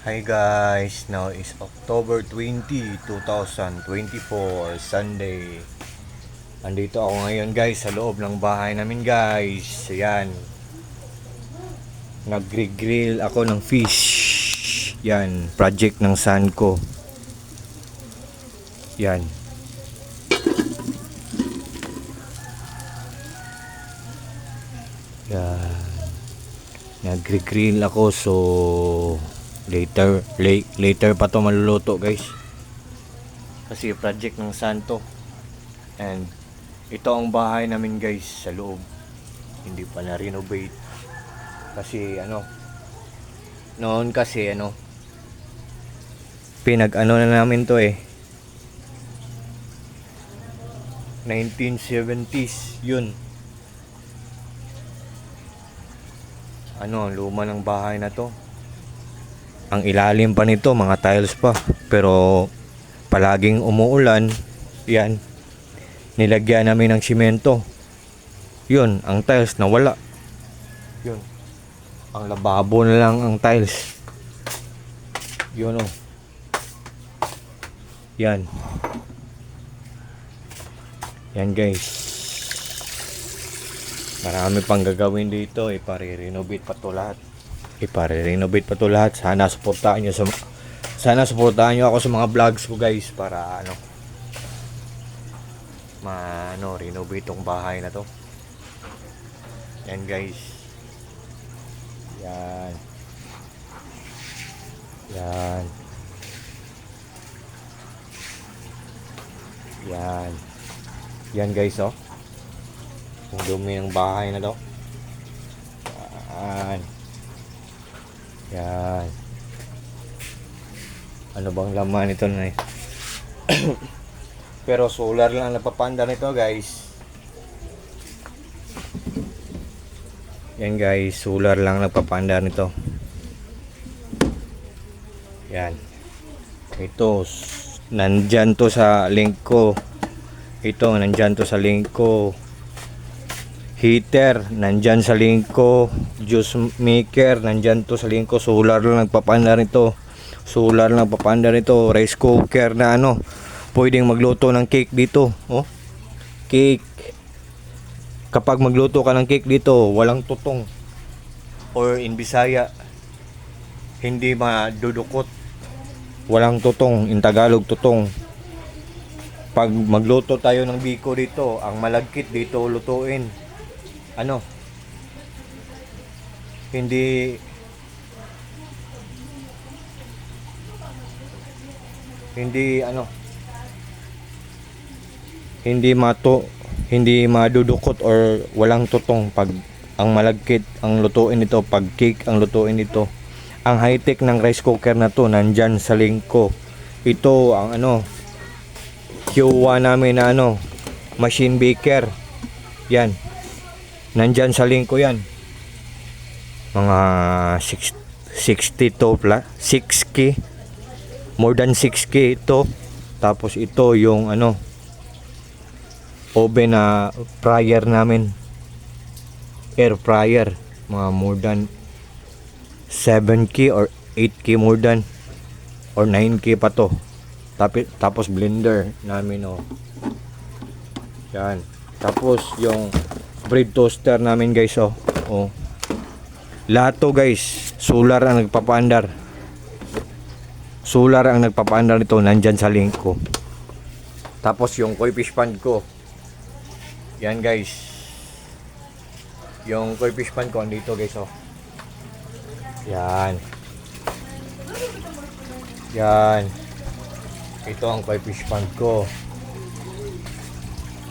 Hi guys, now is October 20, 2024, Sunday. Andito ako ngayon guys sa loob ng bahay namin guys. Ayan. Nagre-grill ako ng fish. Yan, project ng son ko. Yan. Yan. Nagre-grill ako so later pa to maluluto guys. Kasi project ng santo. And ito ang bahay namin guys sa loob. Hindi pa na-renovate. Kasi noon kasi pinag-ano na namin to 1970s yun. Luma ng bahay na to. Ang ilalim pa nito, mga tiles pa. Pero palaging umuulan. Yan. Nilagyan namin ng simento. Yun, ang tiles nawala. Yun. Ang lababo na lang ang tiles. Yun o. Yan. Yan guys. Marami pang gagawin dito. Ipare-renovate pa to lahat. Sana suportahan nyo ako sa mga vlogs ko guys. Para renovate tong bahay na to. Yan guys. Yan. Yan. Yan. Yan guys oh. Ang dumi ng bahay na to. Yan. Yan. Ano bang laman nito na Pero solar lang napapanda nito guys. Yan guys, solar lang nagpapanda nito. Yan. Ito nandyan to sa link ko. Nandyan to sa link ko. Heater, nandyan sa link ko. Juice maker, nandyan to sa link ko. Solar lang nagpapanda nito. Rice cooker na pwedeng magluto ng cake dito. Oh, cake. Kapag magluto ka ng cake dito, walang tutong. Or in Bisaya, hindi madudukot. Walang tutong. In Tagalog, tutong. Pag magluto tayo ng biko dito, ang malagkit dito lutuin. Hindi hindi madudukot or walang tutong pag ang malagkit ang lutuin nito, pag cake ang lutuin nito. Ang high-tech ng rice cooker na to nandyan sa link ko. Ito ang Q1 namin na machine baker. Yan. Nandyan sa link ko yan. Mga 60 to plus 6K. More than 6K ito. Tapos ito yung oven na fryer namin. Air fryer. Mga more than 7K or 8K more than. Or 9K pa to. Tapos blender namin Yan. Tapos yung bread toaster namin guys lahat to guys solar ang nagpapaandar nito, nandyan sa link ko. Tapos yung koi fish pan ko, yan guys, yung koi fish pan ko andito guys yan ito ang koi fish pan ko.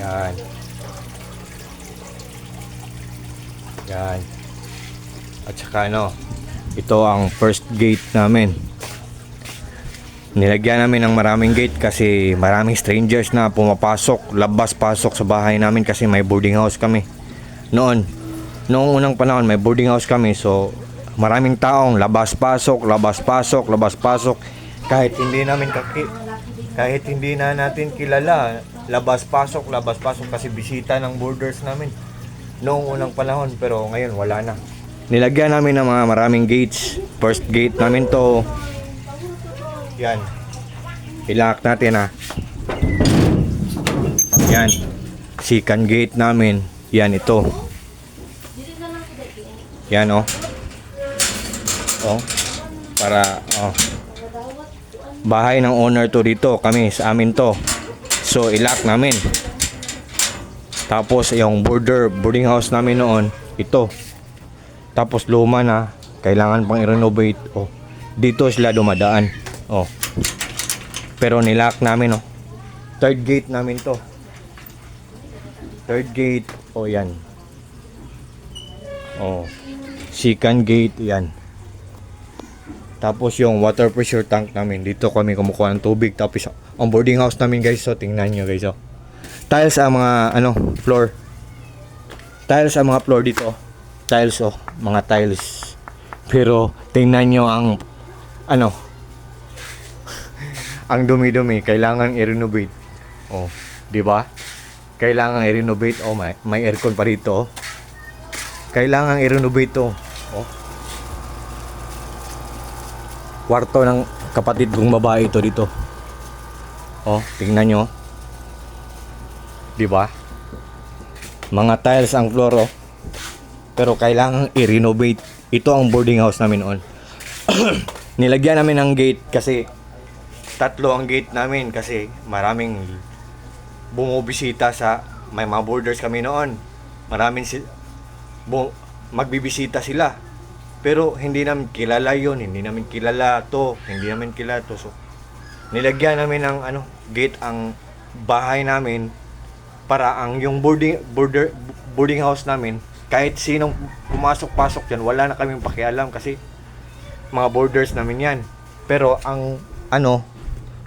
Yan. At saka ito ang first gate namin. Nilagyan namin ng maraming gate kasi maraming strangers na pumapasok, labas-pasok sa bahay namin kasi may boarding house kami. Noong unang panahon may boarding house kami, so maraming taong labas-pasok. Kahit hindi na natin kilala, labas-pasok kasi bisita ng boarders namin noong unang panahon, pero ngayon wala na. Nilagyan namin ng mga maraming gates. First gate namin to, Yan. Ilock natin ha. Yan. Second gate namin. Yan ito. Yan oh. Oh. Para oh. Bahay ng owner to dito. Kami sa amin to. So ilock namin. Tapos yung boarding house namin noon, ito. Tapos luma na, kailangan pang i-renovate. Oh. Dito sila dumadaan. Oh. Pero nilock namin oh. Third gate namin to. Third gate, oh yan. Oh. Second gate, yan. Tapos yung water pressure tank namin, dito kami kumukuha ng tubig. Tapos ang boarding house namin guys, so tingnan nyo guys oh. Tiles ang mga floor. Tiles ang mga floor dito. Tiles oh, mga tiles. Pero tingnan nyo ang ang dumi-dumi, kailangan i-renovate. Oh, di ba? Kailangan i-renovate. Oh, may aircon pa dito. Kailangan i-renovate to. Oh. Kwarto ng kapatid kong babae ito dito. Oh, tingnan nyo. Di ba? Mga tiles ang floor oh. Pero kailangan i-renovate. Ito ang boarding house namin noon. Nilagyan namin ng gate kasi tatlo ang gate namin kasi maraming bumubisita sa may mga boarders kami noon. Maraming magbibisita sila. Pero hindi namin kilala yon, hindi namin kilala to, hindi namin kilala to. So, nilagyan namin ng gate ang bahay namin para ang yung boarding house namin, kahit sinong pumasok-pasok diyan, wala na kaming pakialam kasi mga boarders namin yan. Pero ang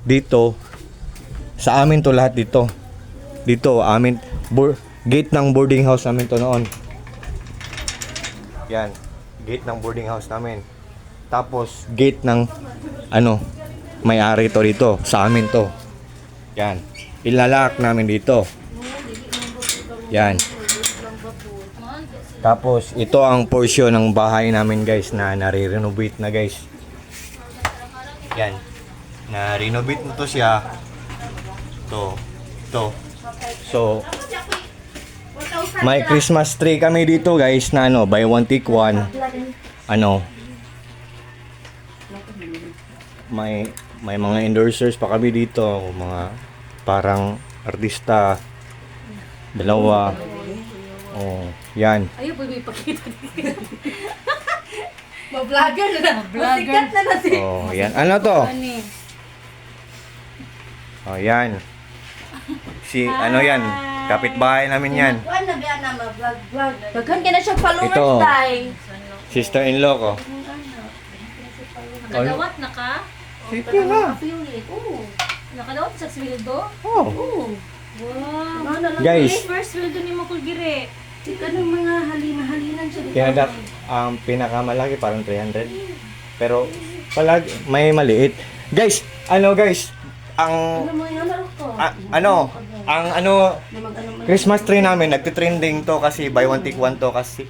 dito sa amin to lahat dito. Dito amin gate ng boarding house namin to noon. Yan. Gate ng boarding house namin. Tapos gate ng may-ari to dito. Sa amin to. Yan. Ilalak namin dito. Yan. Tapos ito ang portion ng bahay namin guys na nare-renovate na guys. Yan. Na-renovate na to siya. To. So may Christmas tree kami dito guys na buy one take one. May mga endorsers pa kami dito, mga parang artista. Dalawa. Oh, yan. Ayaw, pwede ipakita. Ma-vlogger na. Sikat na na siya. Oh, yan. Ano to? Oh, yan. Yan. Kapitbahay namin yan. Kuan na biya na ma-vlog. Daghan ka na siya followers Ito. tay. Sister-in-law ko. Nakadawat na ka? Sige na. Affiliate. Oo. Nakadawat sa sweldo? Oh. Oo. Wow. Guys, First sweldo ni mo Kulgire. Sika ng mga halinan siya. Canada, ang pinakamalaki parang 300. Pero palagi may maliit. Guys, guys, ang Ano mo yan ko? Christmas tree namin nagte-trending to kasi buy one take one to kasi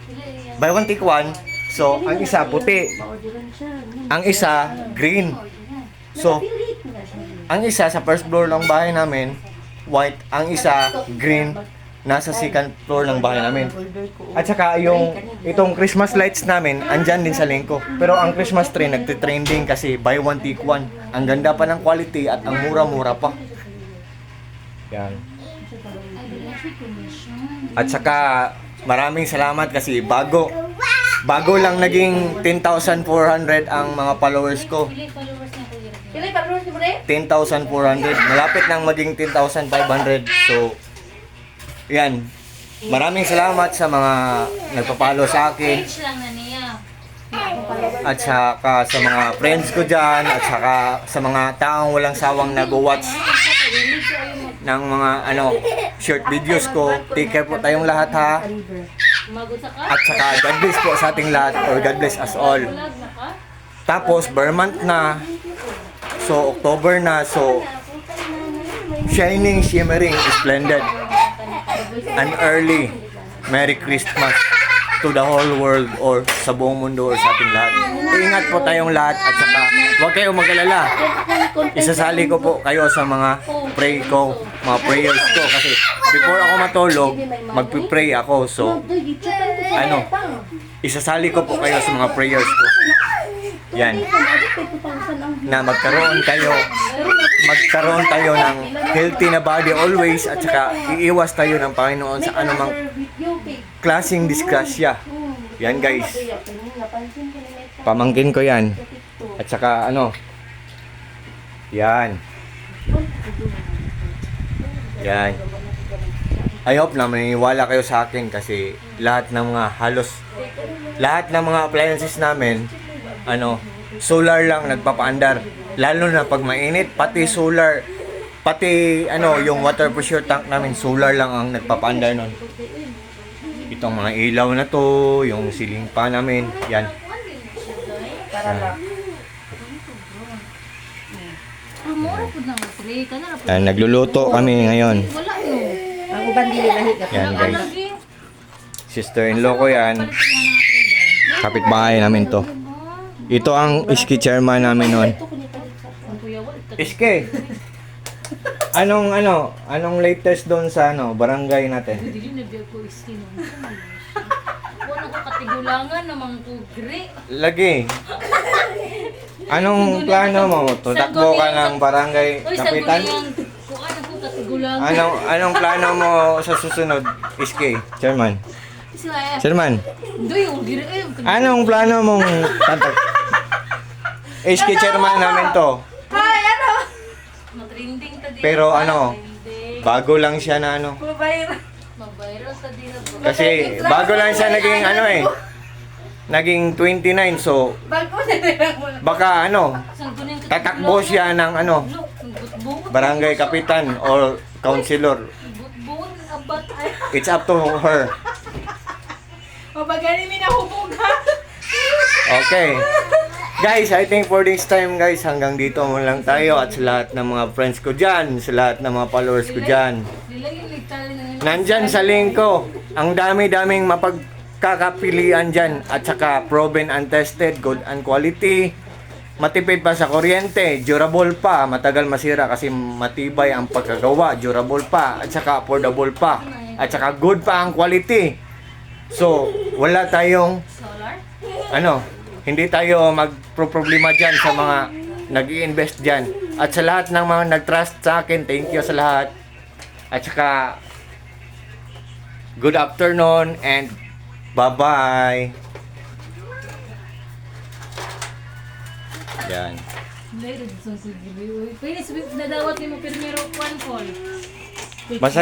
buy one take one. So, ang isa puti, Pa-orderan siya. ang isa green. So, Affiliate na siya. ang isa sa first floor ng bahay namin, white, ang isa green nasa second floor ng bahay namin. At saka itong Christmas lights namin andyan din sa lingko. Pero ang Christmas tree nagte-trending kasi buy one take one. Ang ganda pa ng quality at ang mura-mura pa. Yan. At saka maraming salamat kasi bago lang naging 10,400 ang mga followers ko. Pili followers niya Kulgire. Pili pa-order si Bre? 10,400. Malapit nang maging 10,500. So, yan. Maraming salamat sa mga nagpapalo sa akin. Page lang na niya. At saka sa mga friends ko dyan. At saka sa mga taong walang sawang nag-watch ng mga short videos ko. Take care po tayong lahat ha. Magot sa ka? At saka God bless po sa ating lahat. Or God bless us all. Vlog na ka? Tapos, bar month na. So, October na. So, shining, shimmering, splendid. An early Merry Christmas to to the whole world or sa buong mundo or sa ating lahat. Ingat po tayong lahat at saka huwag kayong mag-alala. Isasali ko po kayo sa mga mga prayers ko kasi before ako matulog, magpi-pray ako. So, isasali ko po kayo sa mga prayers ko. Yan. Na magkaroon tayo ng healthy na body always at saka iiwas tayo ng Panginoon sa anumang klaseng disgrasya. Yan guys. Pamangkin ko yan. At saka yan. Yan. I hope na maniniwala kayo sa akin kasi lahat ng mga appliances namin solar lang nagpapaandar. Lalo na pag mainit, pati solar, yung water pressure tank namin, solar lang ang nagpapaandar nun. Itong mga ilaw na to, yung ceiling fan namin, yan. Nagluluto kami ngayon. Ako bandili lahi ka. Yan guys. Sister-in-law ko yan. Kapitbahay namin to. Ito ang iski chairman namin noon. Iski. Anong latest doon sa barangay natin? Dili na biya ko iski no. Wala ko katigulangan namang kugri. Lagi. Anong plano mo? Tutakbo ka ng barangay kapitan? Kuan ako katigulangan. Anong plano mo sa susunod, Iski, chairman? Chairman, Doy, ugiri. anong plano mong tatak? Iski chairman namin to. Matrending ta di. Pero bago lang siya na Mabayro sa dira. Kasi bago lang siya naging naging 29 so baka tatakbo siya ng barangay kapitan or councilor. It's up to her. Mabagani mi nahubog ha. Okay. Guys, I think for this time guys, hanggang dito mo lang tayo at sa lahat ng mga friends ko dyan, sa lahat ng mga followers ko dyan. Nandyan sa link ko, ang dami-daming mapagkakapilian dyan at saka proven and tested, good and quality. Matipid pa sa kuryente, durable pa, matagal masira kasi matibay ang pagkagawa, durable pa, at saka affordable pa, at saka good pa ang quality. So, wala tayong hindi tayo magproblema dyan sa mga nag-i-invest dyan. At sa lahat ng mga nag-trust sa akin, thank you sa lahat. At saka, good afternoon and bye-bye. Yan. Pwede nadawat ni mo primero 1 call. Basta